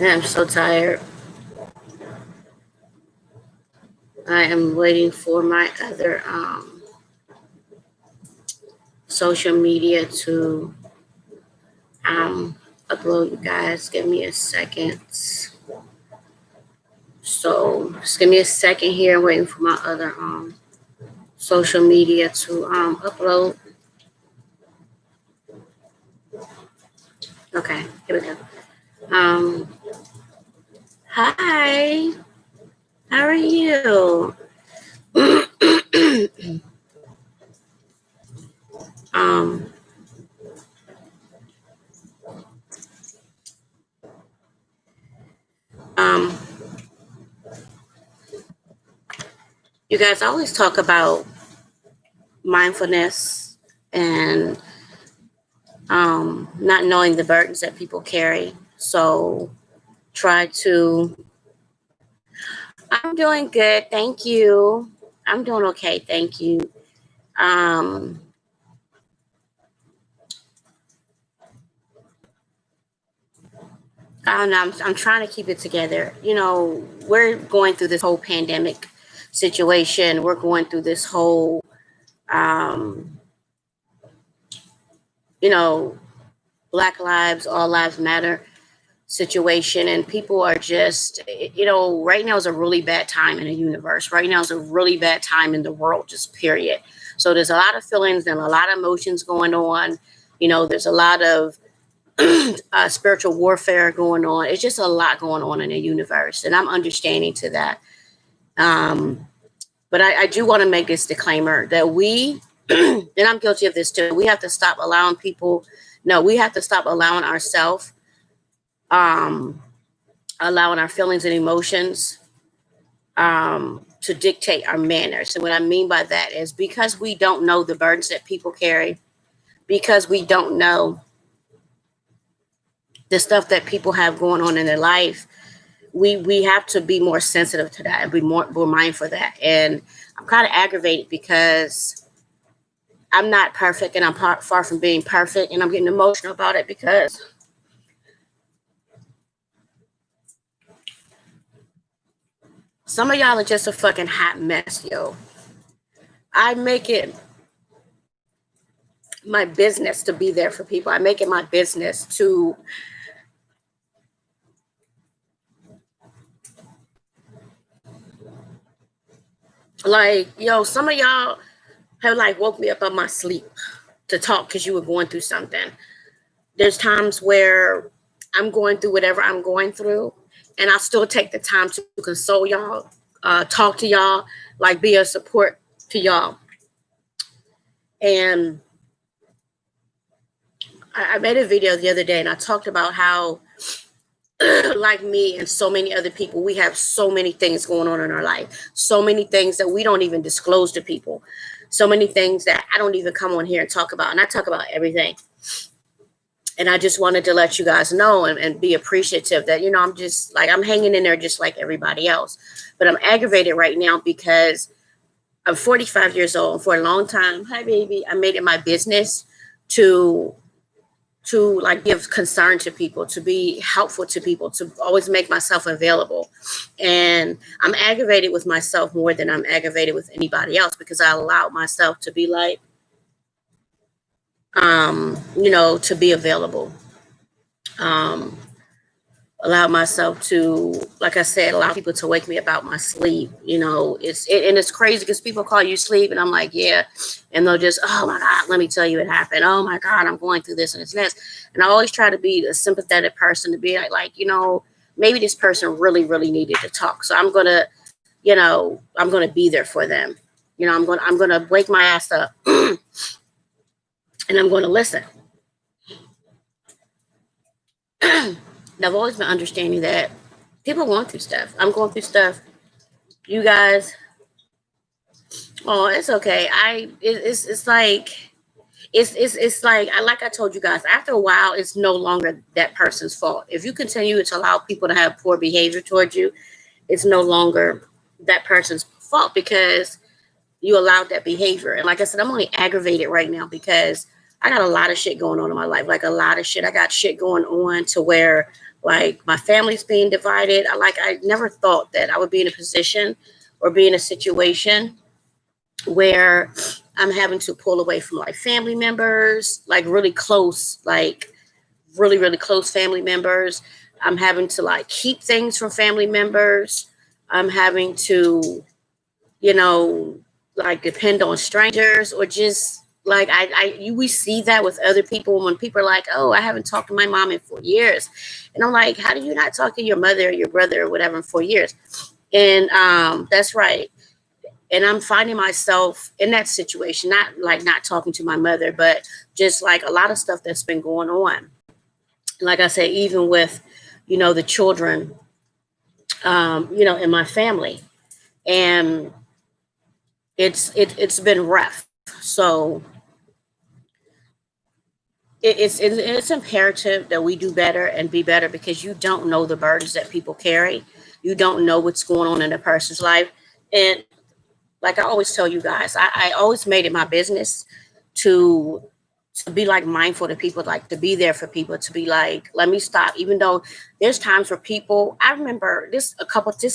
I'm so tired. I am waiting for my other social media to um, upload. You guys, give me a second. So just give me a second here, waiting for my other social media to upload. Okay, here we go. Um, Hi, how are you? um, um, you guys always talk about mindfulness and not knowing the burdens that people carry. So try to. I'm doing good, thank you. I'm doing okay, thank you. Um, I don't know. I'm trying to keep it together. You know, we're going through this whole pandemic situation. We're going through this whole, um, you know, Black Lives, All Lives Matter situation. And people are just, right now is a really bad time in the universe. Right now is a really bad time in the world, just period. So there's a lot of feelings and a lot of emotions going on. There's a lot of spiritual warfare going on. It's just a lot going on in the universe, and I'm understanding to that. Um, but I do want to make this disclaimer that and I'm guilty of this too. We have to stop allowing people. No, we have to stop allowing ourselves, um, allowing our feelings and emotions to dictate our manners. And what I mean by that is because we don't know the burdens that people carry, because we don't know the stuff that people have going on in their life, we have to be more sensitive to that and be more mindful of that. And I'm kind of aggravated because I'm not perfect, and I'm far from being perfect, and I'm getting emotional about it because some of y'all are just a fucking hot mess, yo. I make it my business to be there for people. I make it my business to some of y'all have woke me up out my sleep to talk because you were going through something. There's times where I'm going through whatever I'm going through, and I'll still take the time to console y'all, talk to y'all, be a support to y'all. And I made a video the other day, and I talked about how, like me and so many other people, we have so many things going on in our life, so many things that we don't even disclose to people, so many things that I don't even come on here and talk about. And I talk about everything. And I just wanted to let you guys know and be appreciative that, I'm hanging in there just like everybody else. But I'm aggravated right now because I'm 45 years old. For a long time, hi baby, I made it my business to give concern to people, to be helpful to people, to always make myself available. And I'm aggravated with myself more than I'm aggravated with anybody else because I allowed myself to be to be available. Allow myself to, like I said, allow people to wake me about my sleep. It's crazy because people call you sleep, and I'm like, yeah, and they'll just, oh my God, let me tell you what happened. Oh my God, I'm going through this and it's this, and I always try to be a sympathetic person to be maybe this person really, really needed to talk, so I'm gonna be there for them. I'm gonna wake my ass up, and I'm gonna listen. And I've always been understanding that people going through stuff. I'm going through stuff. You guys, oh, it's okay. It's like it's like I told you guys. After a while, it's no longer that person's fault. If you continue to allow people to have poor behavior towards you, it's no longer that person's fault because you allowed that behavior. And like I said, I'm only aggravated right now because I got a lot of shit going on in my life. Like a lot of shit. I got shit going on to where Like my family's being divided. I never thought that I would be in a position or be in a situation where I'm having to pull away from like family members, like really close, like really, really close family members. I'm having to like keep things from family members. I'm having to, you know, like depend on strangers or just like we see that with other people when people are like, oh, I haven't talked to my mom in 4 years. And I'm like, how do you not talk to your mother or your brother or whatever in 4 years? And that's right. And I'm finding myself in that situation, not like not talking to my mother, but just like a lot of stuff that's been going on. Like I said, even with, the children, in my family. And it's been rough. So it's imperative that we do better and be better because you don't know the burdens that people carry. You don't know what's going on in a person's life. And like I always tell you guys, I always made it my business to to be like mindful to people, like to be there for people, to be like, let me stop. Even though there's times where people, I remember this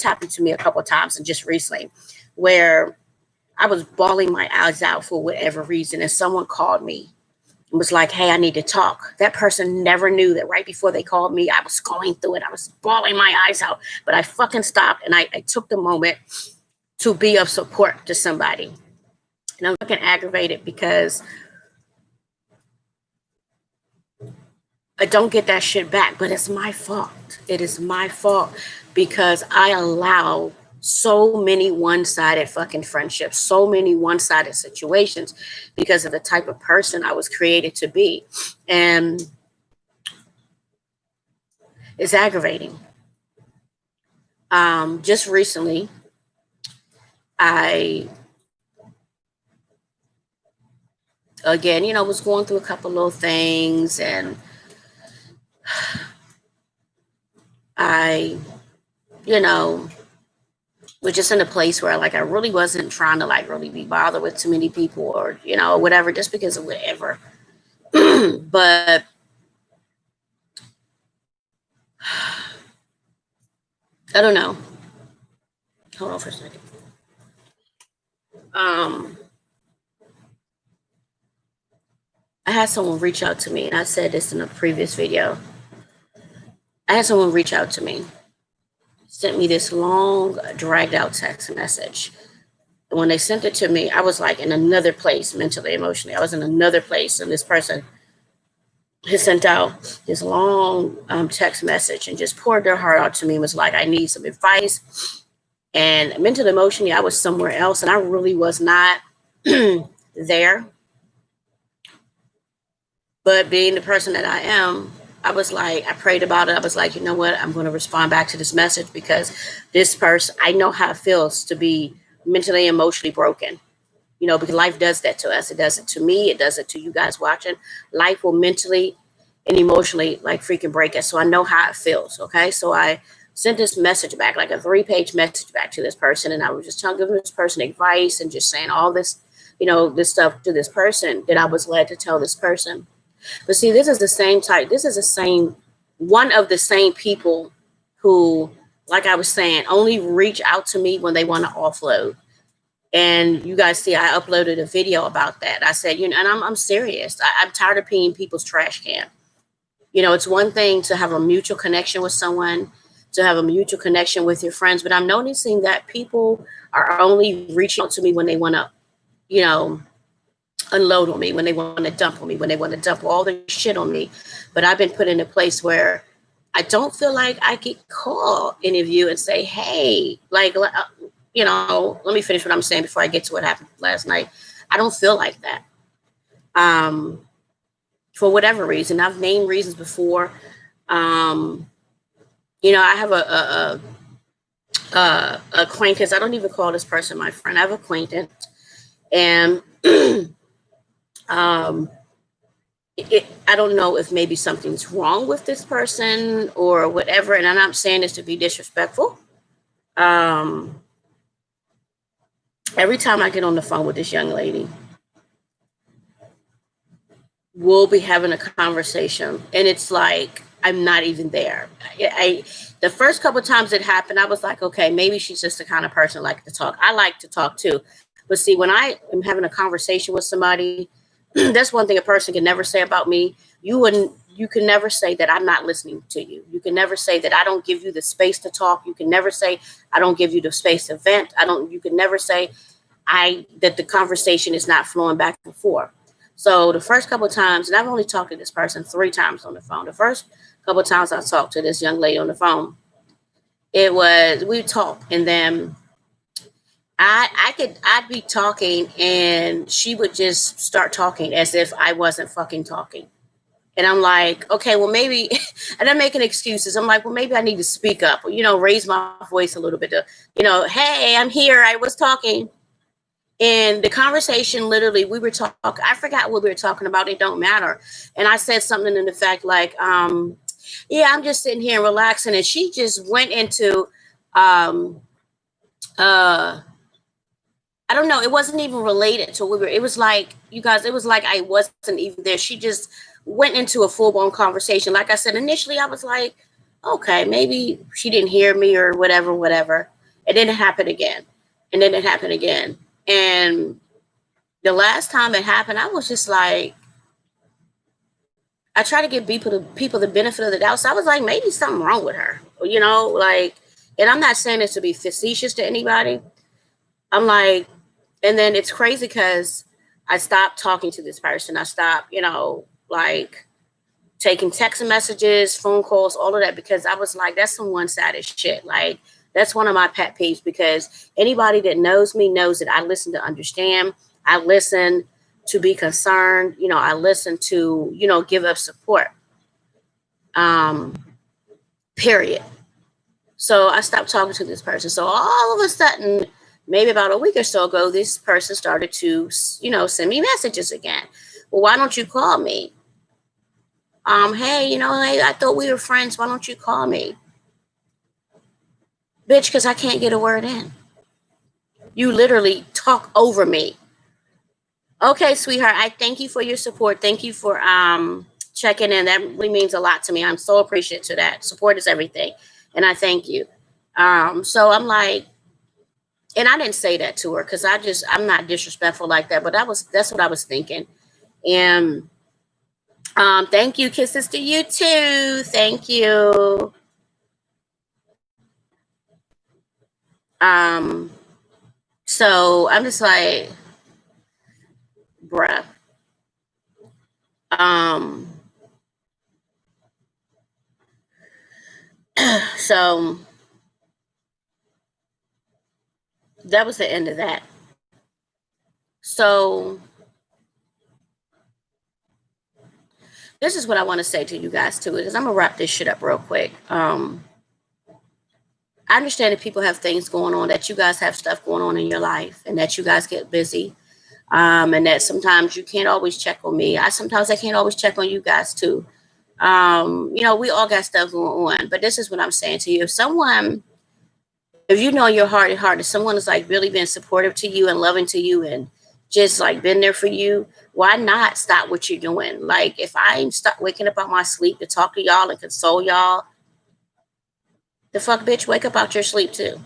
happened to me a couple of times and just recently, where I was bawling my eyes out for whatever reason, and someone called me and was like, hey, I need to talk. That person never knew that right before they called me, I was going through it. I was bawling my eyes out, but I fucking stopped and I took the moment to be of support to somebody. And I'm fucking aggravated because I don't get that shit back, but it's my fault. It is my fault because I allow so many one-sided fucking friendships, so many one-sided situations because of the type of person I was created to be. And it's aggravating. Just recently, I again, was going through a couple little things, and I, you know, was just in a place where like I really wasn't trying to like really be bothered with too many people or whatever, just because of whatever. But I don't know. Hold on for a second. Um, I had someone reach out to me, and I said this in a previous video. I had someone reach out to me, sent me this long, dragged out text message. And when they sent it to me, I was like in another place mentally, emotionally. I was in another place, and this person has sent out this long text message and just poured their heart out to me and was like, I need some advice. And mentally, emotionally, I was somewhere else, and I really was not there. But being the person that I am, I was like, I prayed about it. I was like, you know what? I'm going to respond back to this message because this person, I know how it feels to be mentally, emotionally broken. Because life does that to us. It does it to me. It does it to you guys watching. Life will mentally and emotionally like freaking break us. So I know how it feels. Okay. So I sent this message back, like a 3-page message back to this person. And I was just giving this person advice and just saying all this, this stuff to this person that I was led to tell this person. But see, this is the same type. This is the same, one of the same people who, like I was saying, only reach out to me when they want to offload. And you guys see, I uploaded a video about that. I said, and I'm serious. I'm tired of peeing people's trash can. It's one thing to have a mutual connection with someone, to have a mutual connection with your friends, but I'm noticing that people are only reaching out to me when they want to, unload on me, when they want to dump on me, when they want to dump all their shit on me. But I've been put in a place where I don't feel like I could call any of you and say, hey, like, let me finish what I'm saying before I get to what happened last night. I don't feel like that. For whatever reason, I've named reasons before. I have a acquaintance. I don't even call this person my friend. I have an acquaintance, and I don't know if maybe something's wrong with this person or whatever. And I'm not saying this to be disrespectful. Every time I get on the phone with this young lady, we'll be having a conversation, and it's like I'm not even there. The first couple of times it happened, I was like, okay, maybe she's just the kind of person who like to talk. I like to talk too. But see, when I am having a conversation with somebody, that's one thing a person can never say about me. You can never say that I'm not listening to you. You can never say that I don't give you the space to talk. You can never say I don't give you the space to vent. You can never say that the conversation is not flowing back and forth. So the first couple of times, and I've only talked to this person 3 times on the phone. The first couple of times I talked to this young lady on the phone, we talked, and then I'd be talking and she would just start talking as if I wasn't fucking talking. And I'm like, okay, well, maybe, and I'm making excuses. I'm like, well, maybe I need to speak up, or, raise my voice a little bit to, hey, I'm here. I was talking. And the conversation, literally, we were talking, I forgot what we were talking about. It don't matter. And I said something in the fact like, yeah, I'm just sitting here relaxing. And she just went into, I don't know. It wasn't even related to it was like, you guys, it was like I wasn't even there. She just went into a full-blown conversation. Like I said, initially I was like, okay, maybe she didn't hear me or whatever. And then it happened again. And then it happened again. And the last time it happened, I was just like, I try to give people the benefit of the doubt. So I was like, maybe something wrong with her, and I'm not saying this to be facetious to anybody. I'm like, and then it's crazy because I stopped talking to this person. I stopped, taking text messages, phone calls, all of that, because I was like, that's some one-sided shit. Like, that's one of my pet peeves, because anybody that knows me knows that I listen to understand. I listen to be concerned. I listen to, give up support. Period. So I stopped talking to this person. So all of a sudden, maybe about a week or so ago, this person started to, send me messages again. Well, why don't you call me? Hey, hey, I thought we were friends. Why don't you call me? Bitch, because I can't get a word in. You literally talk over me. Okay, sweetheart, I thank you for your support. Thank you for checking in. That really means a lot to me. I'm so appreciative to that. Support is everything. And I thank you. So I'm like, and I didn't say that to her because I'm not disrespectful like that, but that's what I was thinking. And thank you. Kisses to you too. Thank you. So I'm just like, bruh. So that was the end of that. So this is what I want to say to you guys too, is I'm gonna wrap this shit up real quick. I understand that people have things going on, that you guys have stuff going on in your life, and that you guys get busy. And that sometimes you can't always check on me. Sometimes I can't always check on you guys too. We all got stuff going on. But this is what I'm saying to you. If you know in your heart that someone is like really been supportive to you and loving to you and just like been there for you, why not stop what you're doing? Like, if I'm stuck waking up out my sleep to talk to y'all and console y'all, the fuck, bitch, wake up out your sleep too.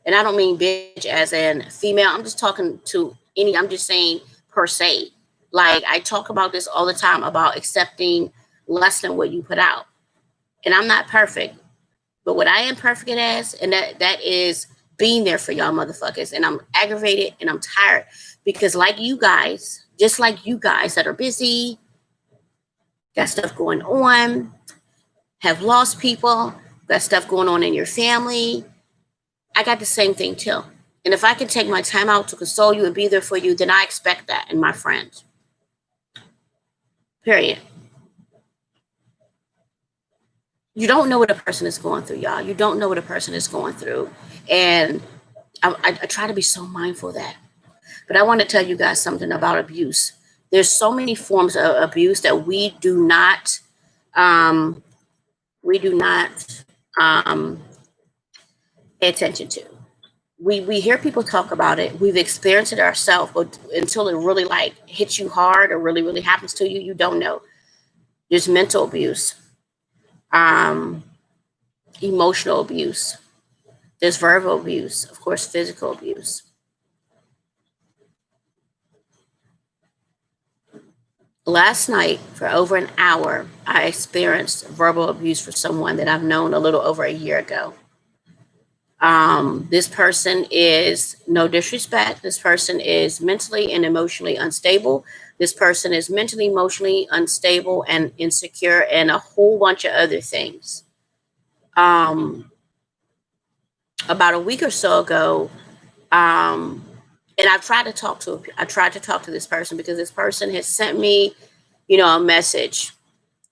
And I don't mean bitch as in female. I'm just talking to I'm just saying per se. Like, I talk about this all the time about accepting less than what you put out. And I'm not perfect. But what I am perfect as, and that is being there for y'all motherfuckers. And I'm aggravated and I'm tired because like you guys, just like you guys that are busy, got stuff going on, have lost people, got stuff going on in your family, I got the same thing too. And if I can take my time out to console you and be there for you, then I expect that in my friends. Period. You don't know what a person is going through, y'all. You don't know what a person is going through. And I try to be so mindful of that. But I want to tell you guys something about abuse. There's so many forms of abuse that we do not pay attention to. We hear people talk about it. We've experienced it ourselves, but until it really like hits you hard or really, really happens to you, you don't know. There's mental abuse. um, emotional abuse. There's verbal abuse, of course, physical abuse. Last night, for over an hour, I experienced verbal abuse for someone that I've known a little over a year ago. This person is, no disrespect, this person is mentally and emotionally unstable. This person is mentally, emotionally unstable and insecure, and a whole bunch of other things. Um, about a week or so ago, um, and I tried to talk to this person because this person has sent me, a message,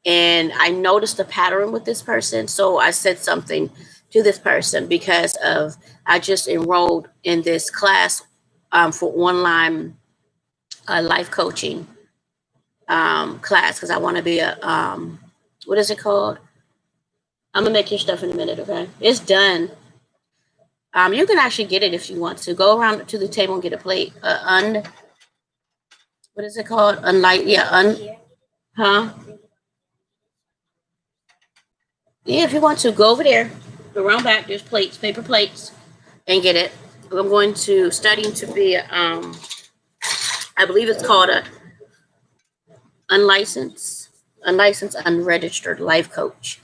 and I noticed a pattern with this person. So I said something to this person because of I just enrolled in this class for online life coaching class because I want to be a what is it called? I'm gonna make your stuff in a minute, okay? It's done. You can actually get it if you want to. Go around to the table and get a plate. What is it called? Unlight, yeah, huh? Yeah, if you want to, go over there, go around back. There's plates, paper plates, and get it. I'm going to studying to be, I believe it's called a unlicensed, unregistered life coach.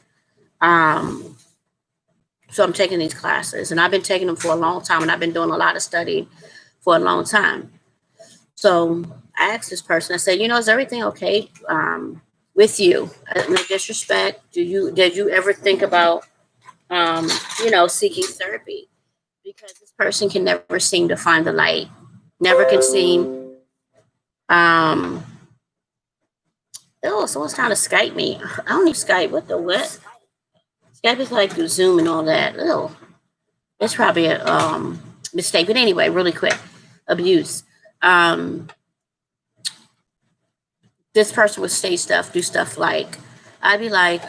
Um, so I'm taking these classes, and I've been taking them for a long time, and I've been doing a lot of studying for a long time. So I asked this person, I said, is everything okay with you? No disrespect. Did you ever think about seeking therapy? Because this person can never seem to find the light, never can seem. Um, oh, someone's trying to Skype me. I don't need Skype. What the what? Skype is like through Zoom and all that. Oh, it's probably a mistake. But anyway, really quick, abuse. Um, this person would say stuff, do stuff like, I'd be like,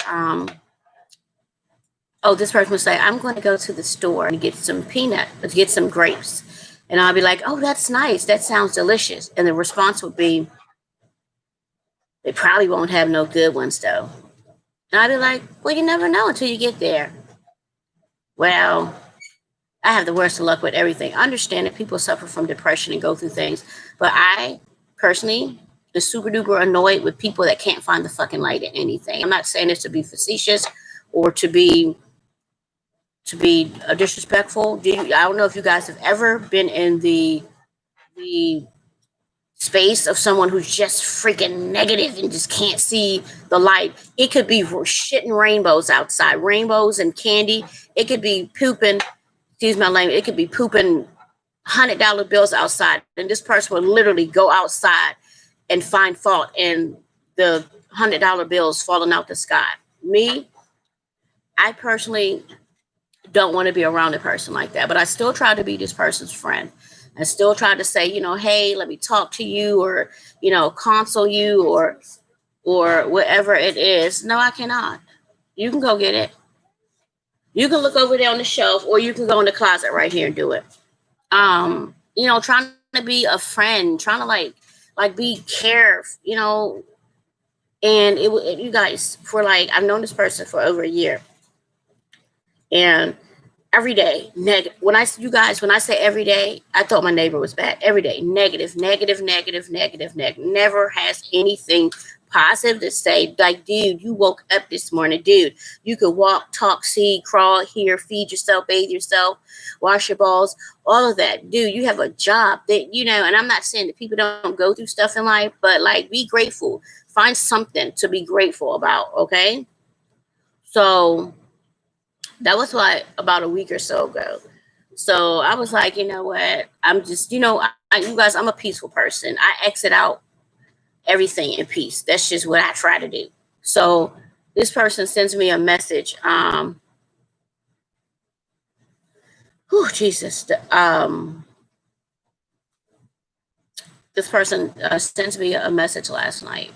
oh, this person would say, I'm going to go to the store and get some get some grapes. And I'll be like, oh, that's nice. That sounds delicious. And the response would be, they probably won't have no good ones though. And I'd be like, well, you never know until you get there. Well, I have the worst of luck with everything. I understand that people suffer from depression and go through things, but I personally am super duper annoyed with people that can't find the fucking light in anything. I'm not saying this to be facetious or to be disrespectful. I don't know if you guys have ever been in the space of someone who's just freaking negative and just can't see the light. It could be shitting rainbows outside, rainbows and candy. It could be pooping. Excuse my language. It could be pooping $100 bills outside, and this person would literally go outside and find fault in the $100 bills falling out the sky. Me, I personally don't want to be around a person like that. But I still try to be this person's friend. I still try to say, hey, let me talk to you, or, console you, or whatever it is. No, I cannot. You can go get it. You can look over there on the shelf, or you can go in the closet right here and do it. Trying to be a friend, trying to like be careful, and you guys, for like, I've known this person for over a year, and every day, when I say every day, I thought my neighbor was bad. Every day, negative, negative, negative, negative, negative. Never has anything positive to say. Like, dude, you woke up this morning, dude. You could walk, talk, see, crawl, hear, feed yourself, bathe yourself, wash your balls, all of that, dude. You have a job that and I'm not saying that people don't go through stuff in life, but like, be grateful. Find something to be grateful about. Okay, so that was like about a week or so ago. So I was like, you know what? I'm just, you guys, I'm a peaceful person. I exit out everything in peace. That's just what I try to do. So this person sends me a message. Jesus. This person sends me a message last night.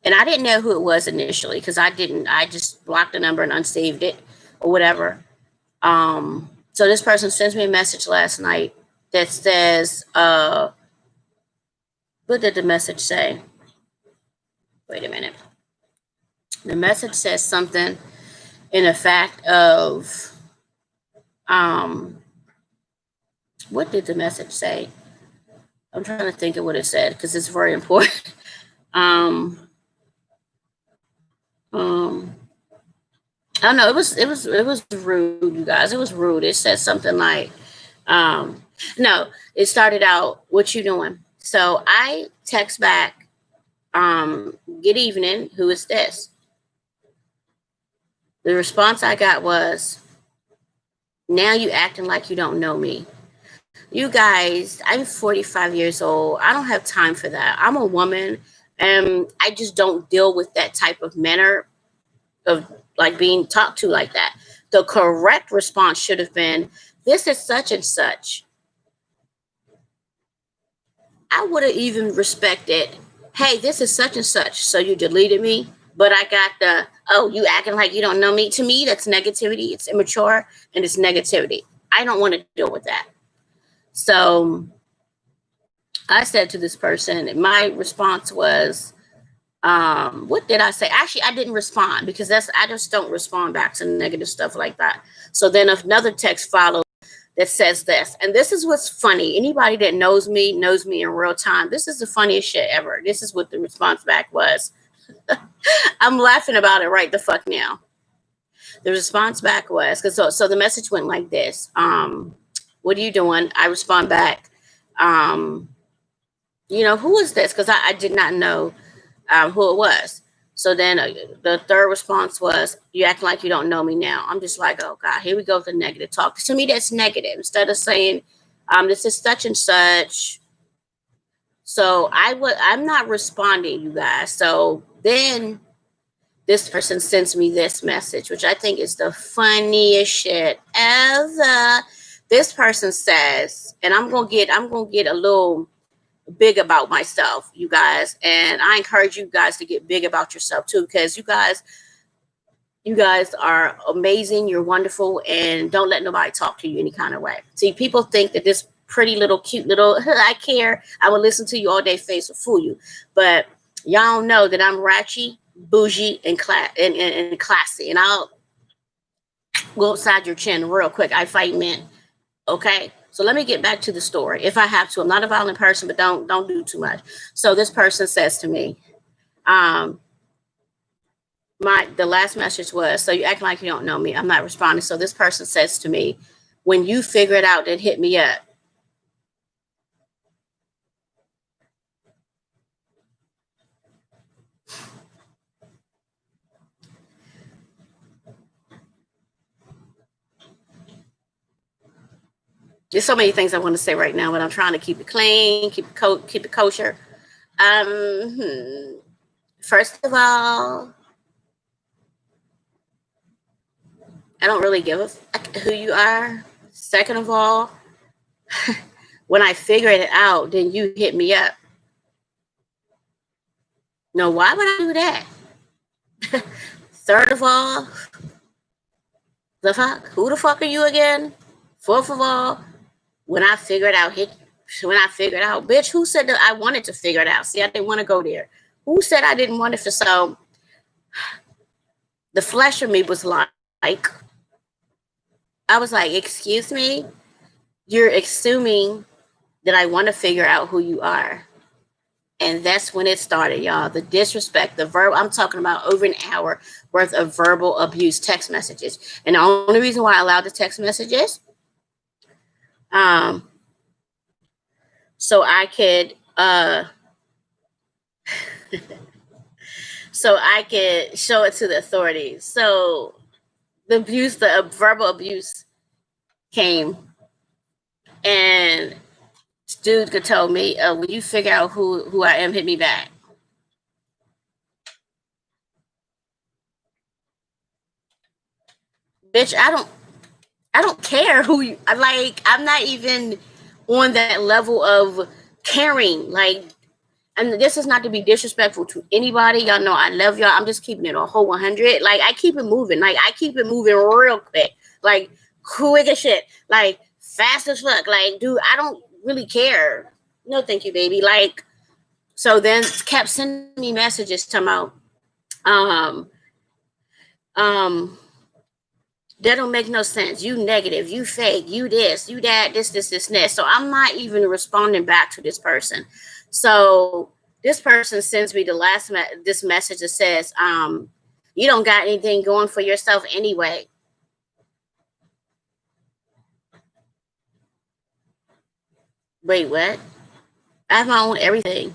And I didn't know who it was initially because I just blocked the number and unsaved it or whatever. So this person sends me a message last night that says, what did the message say? Wait a minute. The message says something in the fact of um what did the message say? I'm trying to think of what it said because it's very important. um um I don't know, it was rude, you guys. It was rude. It said something like, no, it started out, what you doing? So I text back, good evening, who is this? The response I got was, now you acting like you don't know me. You guys, I'm 45 years old. I don't have time for that. I'm a woman and I just don't deal with that type of manner of like being talked to like that. The correct response should have been, this is such and such. I would have even respected, hey, this is such and such. So you deleted me, but I got the, oh, you acting like you don't know me. To me, that's negativity. It's immature and it's negativity. I don't want to deal with that. So I said to this person, my response was, what did I say? Actually, I didn't respond because I just don't respond back to negative stuff like that. So then another text followed that says this, and this is what's funny. Anybody that knows me in real time. This is the funniest shit ever. This is what the response back was. I'm laughing about it right the fuck now. The response back was, because so the message went like this. What are you doing? I respond back. Um, who is this? Because I did not know who it was. So then the third response was, you acting like you don't know me now. I'm just like, oh God, here we go with the negative talk. To me, that's negative. Instead of saying, this is such and such. So I'm not responding, you guys. So then this person sends me this message, which I think is the funniest shit ever. This person says, and I'm gonna get a little big about myself, you guys, and I encourage you guys to get big about yourself too, because you guys are amazing, you're wonderful, and don't let nobody talk to you any kind of way. See, people think that this pretty little cute little I care, I will listen to you all day face will fool you, but y'all know that I'm ratchet, bougie, and classy, and I'll go upside your chin real quick. I fight men. Okay. So let me get back to the story. If I have to, I'm not a violent person, but don't do too much. So this person says to me, um, the last message was, so you acting like you don't know me. I'm not responding. So this person says to me, when you figure it out, then hit me up. There's so many things I want to say right now, but I'm trying to keep it clean, keep it kosher. First of all, I don't really give a fuck who you are. Second of all, when I figure it out, then you hit me up. No, why would I do that? Third of all, the fuck? Who the fuck are you again? Fourth of all, when I figured out, bitch, who said that I wanted to figure it out? See, I didn't want to go there. Who said I didn't want it? So the flesh of me was like, I was like, excuse me, you're assuming that I want to figure out who you are. And that's when it started, y'all. The disrespect, the verb. I'm talking about over an hour worth of verbal abuse, text messages. And the only reason why I allowed the text messages, so I could, so I could show it to the authorities. So the abuse, the verbal abuse came, and dude could tell me, when you figure out who I am, hit me back. Bitch, I don't care who you like. I'm not even on that level of caring. Like, and this is not to be disrespectful to anybody. Y'all know I love y'all. I'm just keeping it a whole 100. Like, I keep it moving. Like, I keep it moving real quick. Like, quick as shit. Like, fast as fuck. Like, dude, I don't really care. No, thank you, baby. Like, so then kept sending me messages to my, um, um, That don't make no sense. You negative, you fake, you this, you that, this, and that. So I'm not even responding back to this person. So this person sends me this message that says, you don't got anything going for yourself anyway. Wait, what? I have my own everything.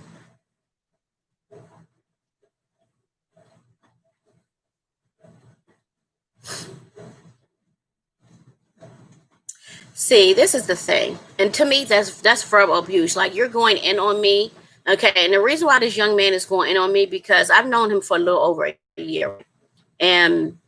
See, this is the thing, and to me, that's verbal abuse. Like, you're going in on me, okay? And the reason why this young man is going in on me, because I've known him for a little over a year, and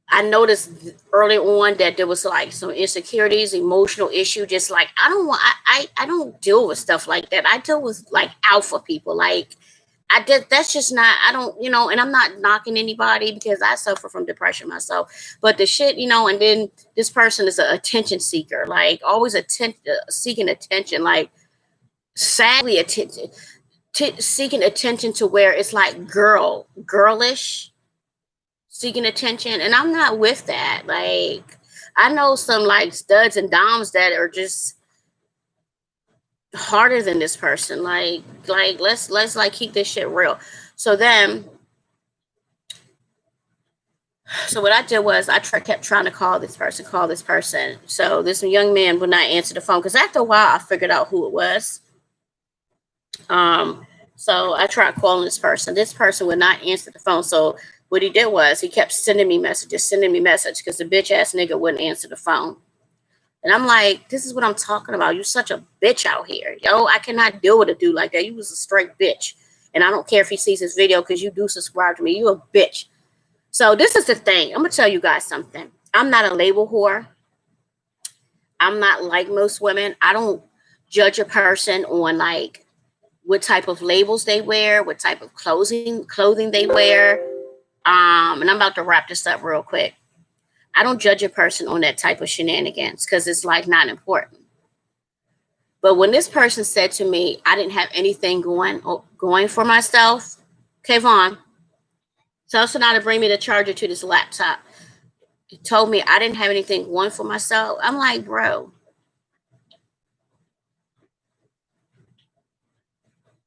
I noticed early on that there was like some insecurities, emotional issue. Just like, I don't want, I don't deal with stuff like that. I deal with like alpha people. Like, I did. That's just not. I don't. And I'm not knocking anybody because I suffer from depression myself. But the shit. And then this person is an attention seeker. Like, always seeking attention. Like, sadly attention, seeking attention to where it's like girlish, seeking attention, and I'm not with that. Like, I know some like studs and doms that are just harder than this person. Like let's like keep this shit real. So then, so what I did was kept trying to call this person. So this young man would not answer the phone because after a while I figured out who it was. So I tried calling this person. This person would not answer the phone. So what he did was he kept sending me messages, because the bitch ass nigga wouldn't answer the phone. And I'm like, this is what I'm talking about. You're such a bitch out here. Yo, I cannot deal with a dude like that. You was a straight bitch. And I don't care if he sees this video because you do subscribe to me. You a bitch. So this is the thing. I'm going to tell you guys something. I'm not a label whore. I'm not like most women. I don't judge a person on like what type of labels they wear, what type of clothing they wear. And I'm about to wrap this up real quick. I don't judge a person on that type of shenanigans because it's like not important. But when this person said to me, I didn't have anything going for myself, Kayvon, tell Sonata to bring me the charger to this laptop. He told me I didn't have anything going for myself. I'm like, bro,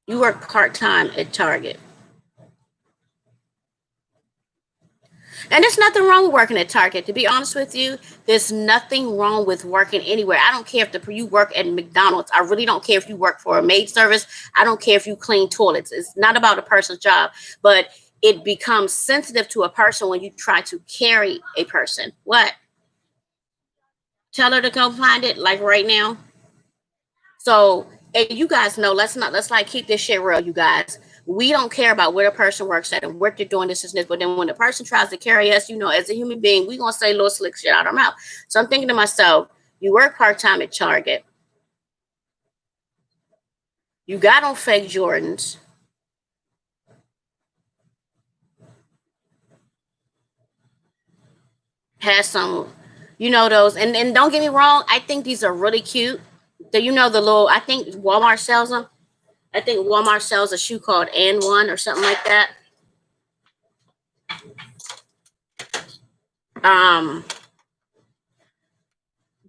you work part-time at Target. And there's nothing wrong with working at Target. To be honest with you, there's nothing wrong with working anywhere. I don't care if you work at McDonald's. I really don't care if you work for a maid service. I don't care if you clean toilets. It's not about a person's job, but it becomes sensitive to a person when you try to carry a person. What? Tell her to go find it, like right now. So, and you guys know, let's like keep this shit real, you guys. We don't care about where the person works at and what they're doing, this and this. But then when the person tries to carry us, as a human being, we gonna say little slick shit out our mouth. So I'm thinking to myself, you work part-time at Target. You got on fake Jordans. Has some, those, and don't get me wrong, I think these are really cute. The little, I think Walmart sells them. I think Walmart sells a shoe called N1 or something like that. Um,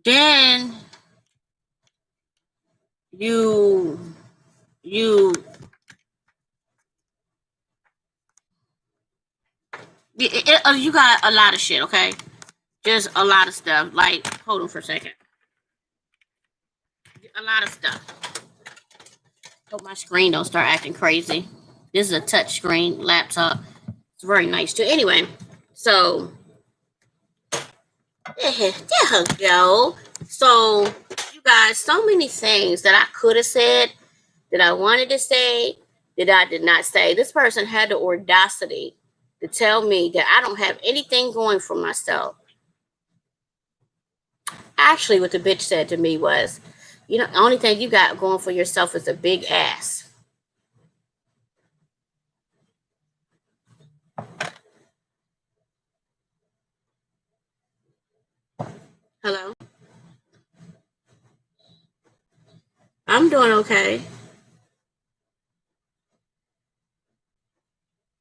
then you you you got a lot of shit, okay? Just a lot of stuff. Like, hold on for a second. A lot of stuff. Hope my screen don't start acting crazy. This is a touch screen laptop. It's very nice too. Anyway, so there you go. So you guys, so many things that I could have said, that I wanted to say, that I did not say. This person had the audacity to tell me that I don't have anything going for myself. Actually, what the bitch said to me was, the only thing you got going for yourself is a big ass. Hello? I'm doing okay.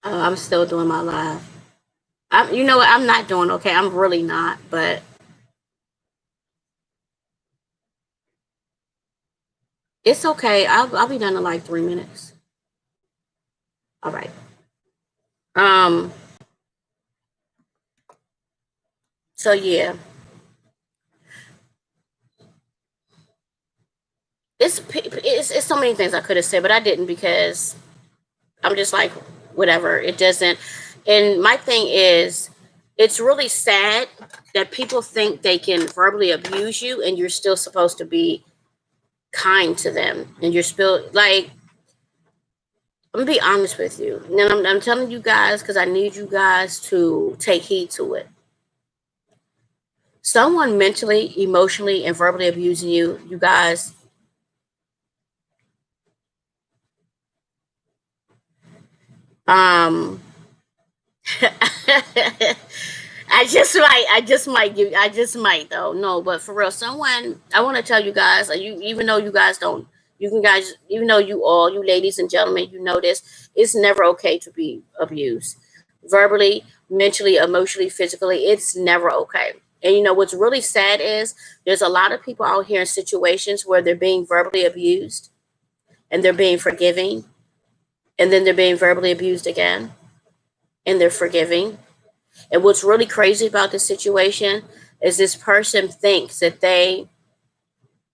I'm still doing my live. You know what? I'm not doing okay. I'm really not, but it's okay. I'll be done in like 3 minutes. All right. Um. So yeah, it's so many things I could have said, but I didn't because I'm just like whatever. It doesn't. And my thing is, it's really sad that people think they can verbally abuse you, and you're still supposed to be kind to them, and you're still like. I'm gonna be honest with you, and I'm telling you guys because I need you guys to take heed to it. Someone mentally, emotionally, and verbally abusing you, you guys, um, I just might though. No, but for real, someone, I want to tell you guys, you, even though you guys don't, you can guys, even though you all, you ladies and gentlemen, you know this, it's never okay to be abused. Verbally, mentally, emotionally, physically, it's never okay. And you know what's really sad is there's a lot of people out here in situations where they're being verbally abused and they're being forgiving, and then they're being verbally abused again and they're forgiving. And what's really crazy about this situation is this person thinks that they,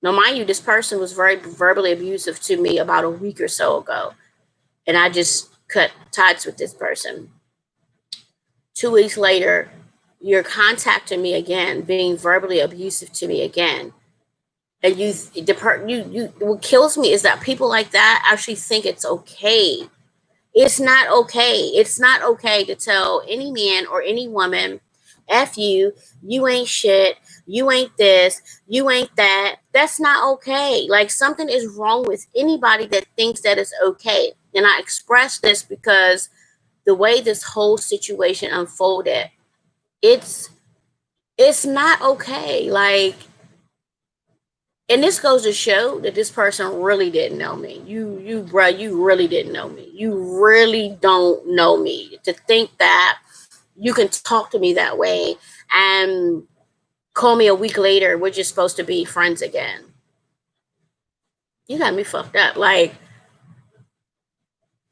now mind you, this person was very verbally abusive to me about a week or so ago. And I just cut ties with this person. 2 weeks later, you're contacting me again, being verbally abusive to me again. And what kills me is that people like that actually think it's okay. It's not okay. It's not okay to tell any man or any woman, F you, you ain't shit, you ain't this, you ain't that. That's not okay. Like something is wrong with anybody that thinks that it's okay. And I express this because the way this whole situation unfolded, it's it's not okay. Like, and this goes to show that this person really didn't know me. Bruh, you really didn't know me. You really don't know me. To think that you can talk to me that way and call me a week later, we're just supposed to be friends again. You got me fucked up. Like,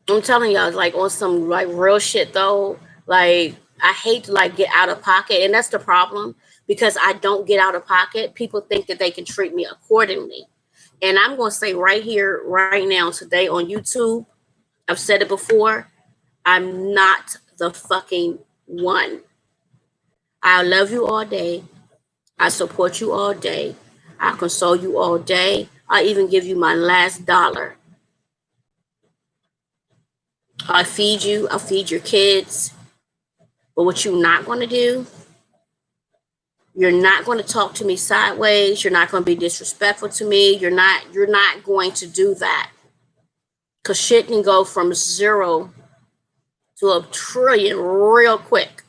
I'm telling y'all, like on some like real shit though. Like, I hate to like get out of pocket, and that's the problem because I don't get out of pocket. People think that they can treat me accordingly. And I'm going to say right here, right now, today on YouTube, I've said it before, I'm not the fucking one. I love you all day. I support you all day. I console you all day. I even give you my last dollar. I feed you. I feed your kids. But what you're not going to do, you're not going to talk to me sideways. You're not going to be disrespectful to me. You're not going to do that. Cause shit can go from 0 to a trillion real quick.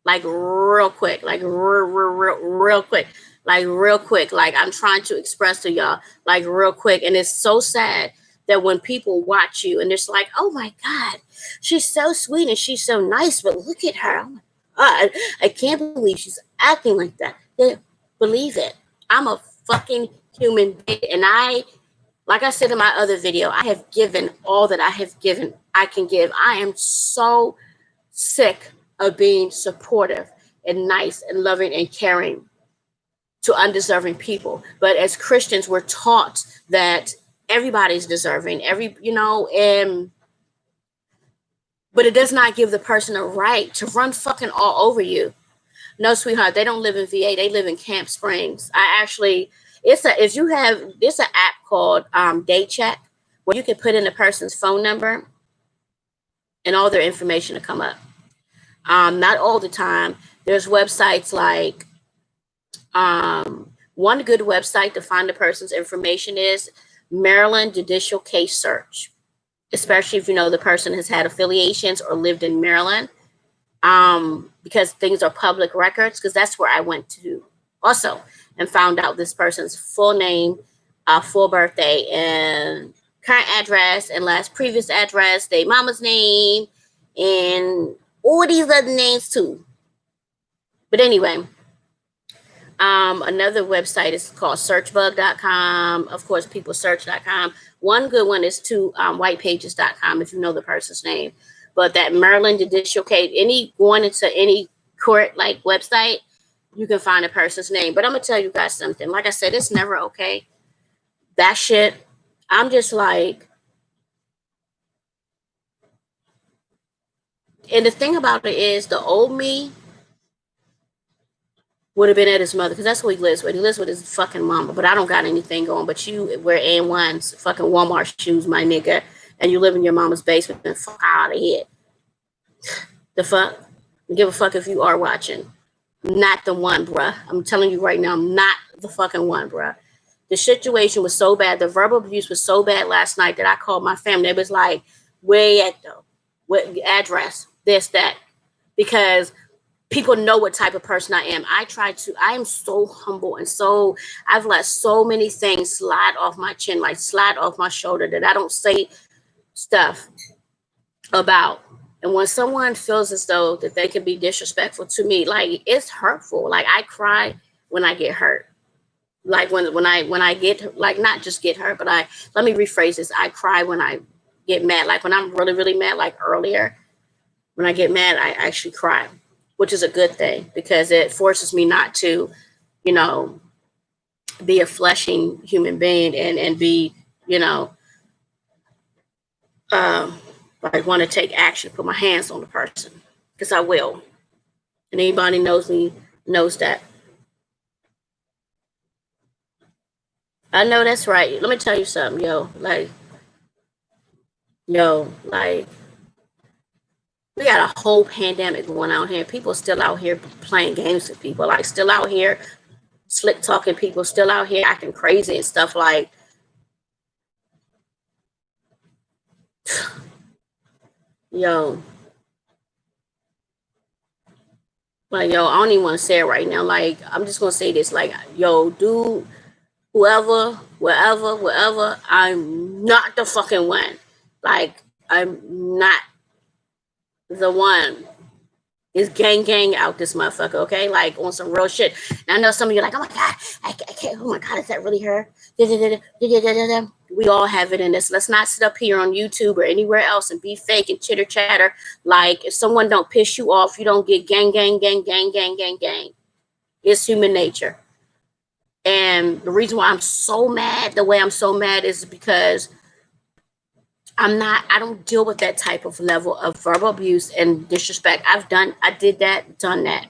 Like real quick. Like real quick. Like real quick. Like I'm trying to express to y'all. Like real quick. And it's so sad that when people watch you and it's like, oh my God, she's so sweet and she's so nice, but look at her. Oh my God, I can't believe she's acting like that. Yeah, believe it. I'm a fucking human being. And like I said in my other video, I have given all that I have given, I can give. I am so sick of being supportive and nice and loving and caring to undeserving people. But as Christians, we're taught that everybody's deserving, and but it does not give the person a right to run fucking all over you. No, sweetheart, they don't live in VA. They live in Camp Springs. I actually, it's an app called Day Check where you can put in a person's phone number and all their information to come up. Not all the time. There's websites like one good website to find the person's information is Maryland Judicial Case Search, especially if you know the person has had affiliations or lived in Maryland, because things are public records, because that's where I went to also and found out this person's full name, full birthday, and current address, and last previous address, their mama's name, and all these other names too. But anyway, another website is called searchbug.com. Of course, peoplesearch.com. One good one is to whitepages.com if you know the person's name. But that Maryland judicial case, any going into any court like website, you can find a person's name. But I'm gonna tell you guys something. Like I said, it's never okay. That shit, I'm just like, and the thing about it is the old me would have been at his mother, because that's who he lives with. He lives with his fucking mama. But I don't got anything going. But you wear N1's fucking Walmart shoes, my nigga, and you live in your mama's basement, and fuck out of here. The fuck? Give a fuck if you are watching. Not the one, bruh. I'm telling you right now, I'm not the fucking one, bruh. The situation was so bad. The verbal abuse was so bad last night that I called my family. It was like, where at though? What address? This, that. Because people know what type of person I am. I am so humble and I've let so many things slide off my chin, like slide off my shoulder, that I don't say stuff about. And when someone feels as though that they can be disrespectful to me, like, it's hurtful. Like, I cry when I get hurt. Like when I get, like, not just get hurt, but let me rephrase this. I cry when I get mad. Like when I'm really, really mad, like earlier, when I get mad, I actually cry, which is a good thing because it forces me not to, you know, be a human being and be, you know, like want to take action, put my hands on the person, because I will. And anybody knows me knows that. I know that's right. Let me tell you something, like, we got a whole pandemic going on here. People still out here playing games with people, like still out here slick talking people, still out here acting crazy and stuff like, yo, like, yo, I don't even want to say it right now. Like, I'm just gonna say this, like, yo, dude, whoever, wherever, wherever, I'm not the fucking one. Like, I'm not the one. It's gang out this motherfucker, okay? Like, on some real shit. And I know some of you are like, oh my God, I can't, oh my God, is that really her? We all have it in us. Let's not sit up here on YouTube or anywhere else and be fake and chitter chatter. Like, if someone don't piss you off, you don't get gang. It's human nature. And the reason why I'm so mad, the way I'm so mad, is because I don't deal with that type of level of verbal abuse and disrespect. I did that, done that.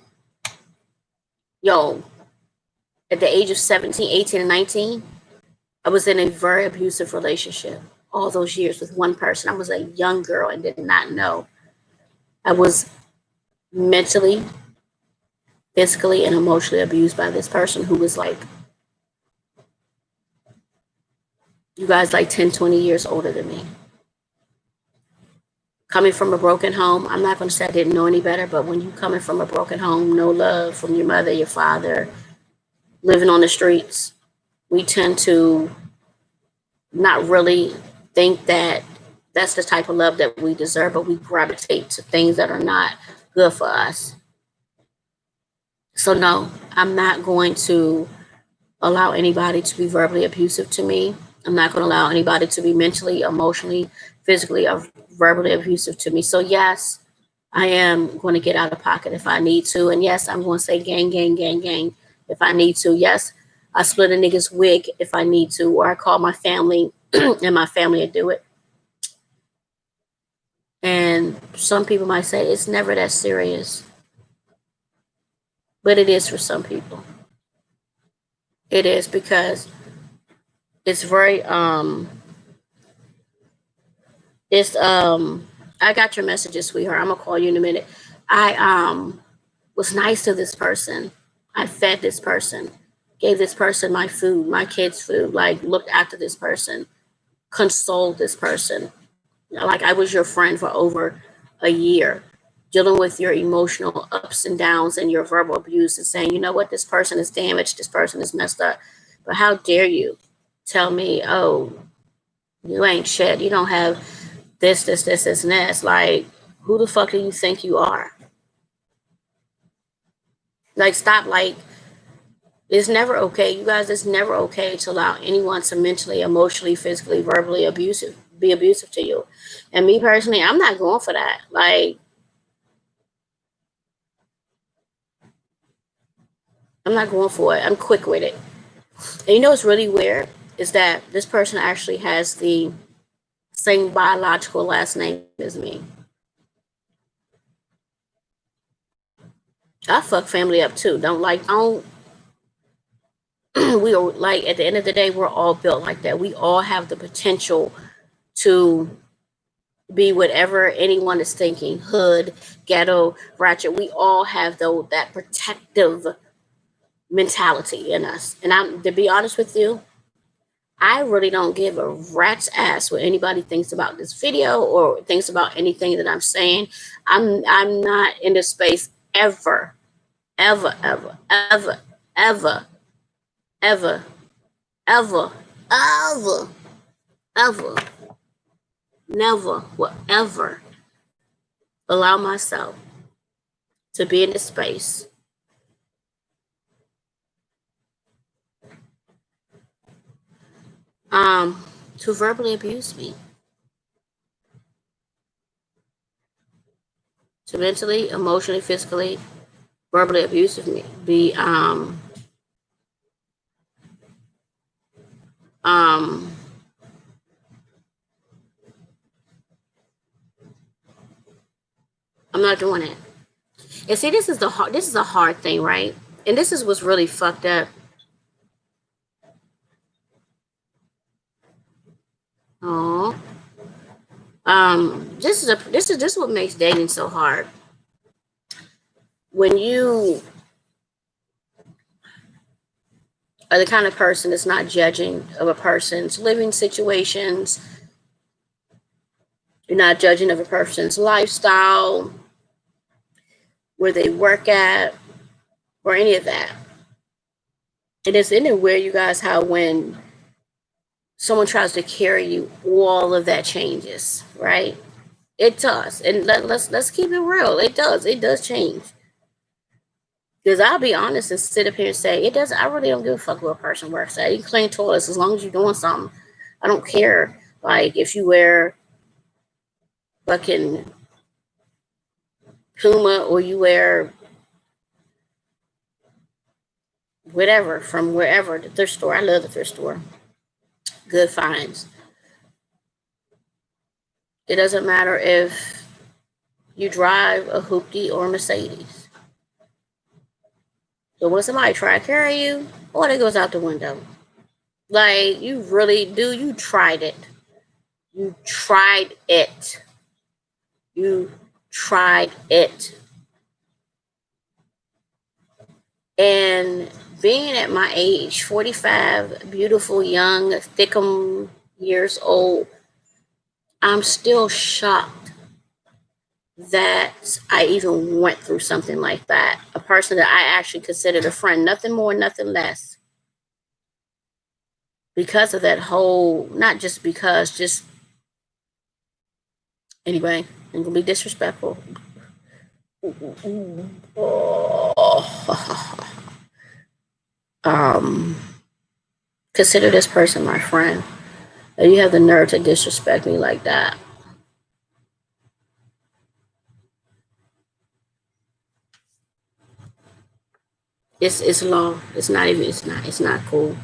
Yo, at the age of 17, 18, and 19, I was in a very abusive relationship all those years with one person. I was a young girl and did not know. I was mentally, physically, and emotionally abused by this person who was like, you guys, like 10, 20 years older than me. Coming from a broken home, I'm not going to say I didn't know any better, but when you coming from a broken home, no love from your mother, your father, living on the streets, we tend to not really think that that's the type of love that we deserve, but we gravitate to things that are not good for us. So no, I'm not going to allow anybody to be verbally abusive to me. I'm not going to allow anybody to be mentally, emotionally, physically, or verbally abusive to me. So yes, I am going to get out of pocket if I need to. And yes, I'm going to say gang if I need to. Yes, I split a nigga's wig if I need to, or I call my family and my family will do it. And some people might say it's never that serious, but it is for some people. It is, because it's very I got your messages, sweetheart. I'm gonna call you in a minute. I was nice to this person. I fed this person, gave this person my food, my kids' food, like looked after this person, consoled this person. Like, I was your friend for over a year, dealing with your emotional ups and downs and your verbal abuse and saying, you know what, this person is damaged, this person is messed up. But how dare you tell me, oh, you ain't shit, you don't have this, and this. Like, who the fuck do you think you are? Like, stop. Like, it's never okay, you guys. It's never okay to allow anyone to mentally, emotionally, physically, verbally be abusive to you. And me personally, I'm not going for that. Like, I'm not going for it. I'm quick with it. And you know what's really weird is that this person actually has the same biological last name as me. I fuck family up too. Don't we are like, at the end of the day, we're all built like that. We all have the potential to be whatever anyone is thinking, hood, ghetto, ratchet. We all have that protective mentality in us. And I'm to be honest with you, I really don't give a rat's ass what anybody thinks about this video or thinks about anything that I'm saying. I'm not in this space ever, ever, ever, ever, ever, ever, ever, ever, ever, never will ever allow myself to be in this space um to verbally abuse me, to mentally, emotionally, physically, verbally abuse me, be um I'm not doing it. And see, this is a hard thing, right? And this is what's really fucked up. Oh, this is what makes dating so hard. When you are the kind of person that's not judging of a person's living situations, you're not judging of a person's lifestyle, where they work at, or any of that. It is in it where you guys how when someone tries to carry you, all of that changes, right? It does, and let's keep it real. It does. It does change. Because I'll be honest and sit up here and say it does. I really don't give a fuck what a person works at. You can clean toilets as long as you're doing something. I don't care. Like if you wear fucking Puma or you wear whatever from wherever, the thrift store. I love the thrift store. Good finds. It doesn't matter if you drive a hoopty or a Mercedes. So when somebody try to carry you, oh, that goes out the window. Like you really do. You tried it. You tried it. You tried it. And being at my age, 45, beautiful, young, thickum years old, I'm still shocked that I even went through something like that. A person that I actually considered a friend, nothing more, nothing less. Because of that whole, not just because, just anyway, I'm gonna be disrespectful. um, Consider this person my friend. And you have the nerve to disrespect me like that. It's law. It's not cool.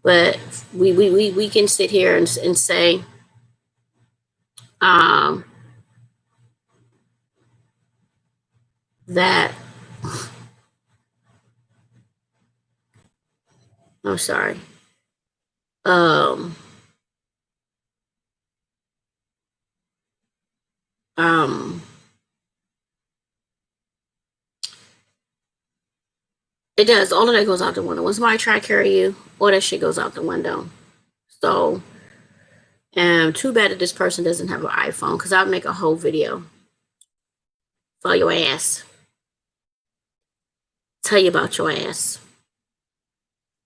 But we can sit here and say um that I'm sorry. Um um it does. All of that goes out the window. When somebody try to carry you, all that shit goes out the window. So too bad that this person doesn't have an iPhone because I'll make a whole video for your ass. Tell you about your ass.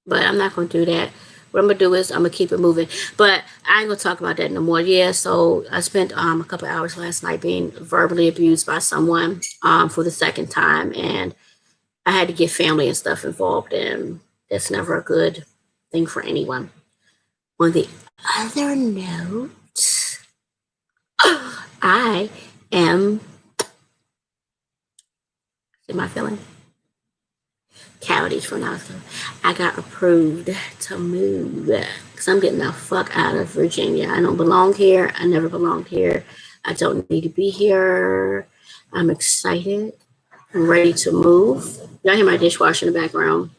But I'm not gonna do that. What I'm gonna do is I'm gonna keep it moving. But I ain't gonna talk about that no more. Yeah, so I spent a couple hours last night being verbally abused by someone for the second time, and I had to get family and stuff involved, and that's never a good thing for anyone. On the other note, I am, see my feeling? Cavities for now. I got approved to move because I'm getting the fuck out of Virginia. I don't belong here. I never belonged here. I don't need to be here. I'm excited. I'm ready to move. Y'all hear my dishwasher in the background.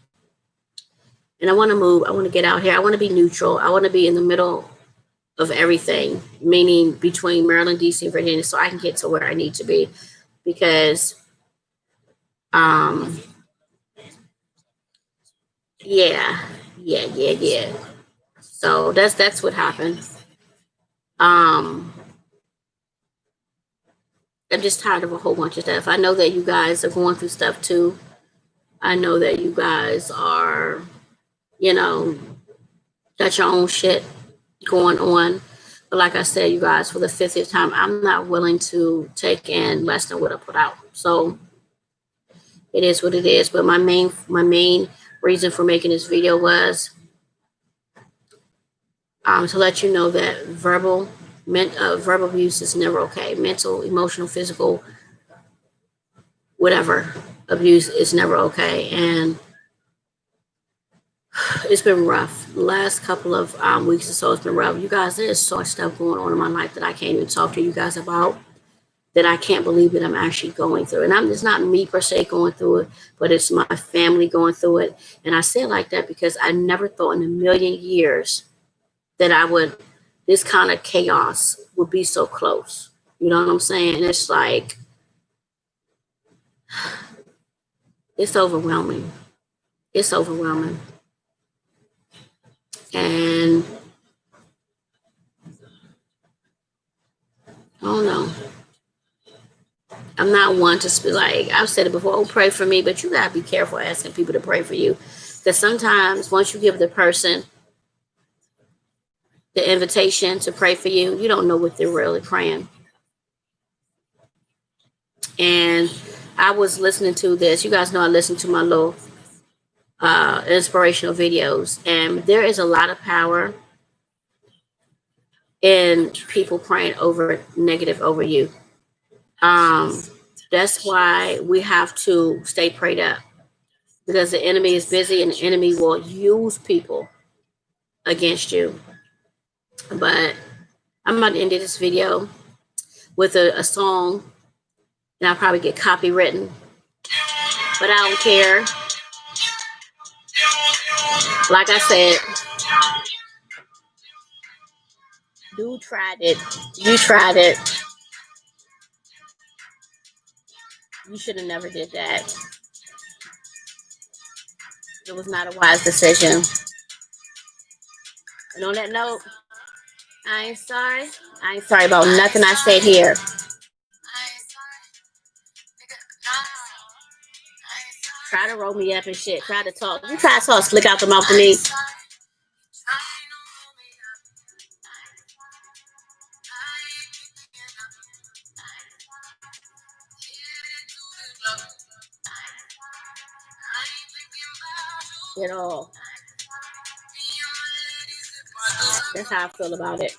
And I want to move. I want to get out here. I want to be neutral. I want to be in the middle of everything, meaning between Maryland, DC, and Virginia, so I can get to where I need to be. Because, yeah. So that's what happened. I'm just tired of a whole bunch of stuff. I know that you guys are going through stuff too. I know that you guys are, you know, got your own shit going on. But like I said, you guys, for the 50th time, I'm not willing to take in less than what I put out. So it is what it is. But my main reason for making this video was to let you know that verbal abuse is never okay. Mental, emotional, physical, whatever abuse is never okay. And it's been rough. The last couple of weeks or so, it's been rough. You guys, there's so much stuff going on in my life that I can't even talk to you guys about, that I can't believe that I'm actually going through. And it's not me per se going through it, but it's my family going through it. And I say it like that because I never thought in a million years that this kind of chaos would be so close. You know what I'm saying? And it's like, it's overwhelming. It's overwhelming. And I don't know. I'm not one to be like, I've said it before, oh, pray for me, but you gotta be careful asking people to pray for you. Because sometimes once you give the person the invitation to pray for you, you don't know what they're really praying. And I was listening to this. You guys know I listen to my little inspirational videos, and there is a lot of power in people praying over negative over you. That's why we have to stay prayed up, because the enemy is busy and the enemy will use people against you. But I'm about to end this video with a song, and I'll probably get copywritten, but I don't care. Like I said, dude tried it. You tried it. You should have never did that. It was not a wise decision. And on that note, I ain't sorry. I ain't sorry about nothing I said here. Try to roll me up and shit. Try to talk. You try to talk slick out the mouth to me. At all. That's how I feel about it.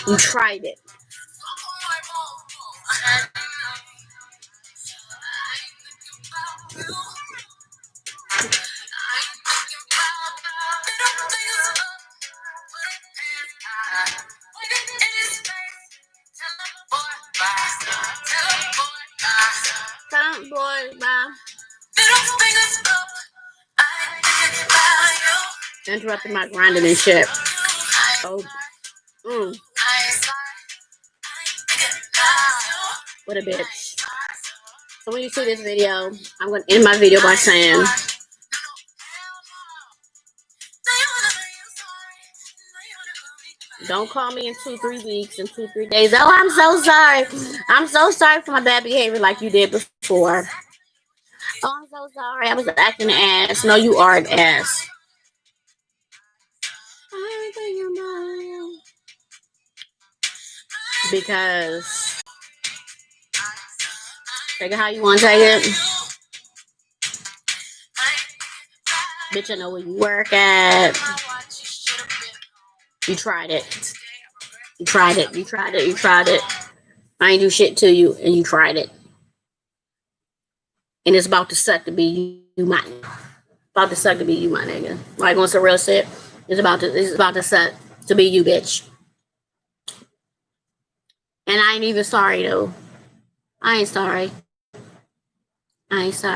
You tried it. Come, boy, bye. Interrupting my grinding and shit. Oh, what a bitch. So when you see this video, I'm going to end my video by saying, don't call me in 2-3 weeks and 2-3 days. Oh, I'm so sorry. I'm so sorry for my bad behavior like you did before. Oh, I'm so sorry. I was acting an ass. No, you are an ass. Because Take it how you want to take it. Bitch, I know where you work at. You tried it. You tried it. You tried it. You tried it. I ain't do shit to you, and you tried it. And it's about to suck to be you, my nigga. About to suck to be you, my nigga. Like once the real shit, it's about to suck to be you, bitch. And I ain't even sorry though. I ain't sorry. I ain't sorry.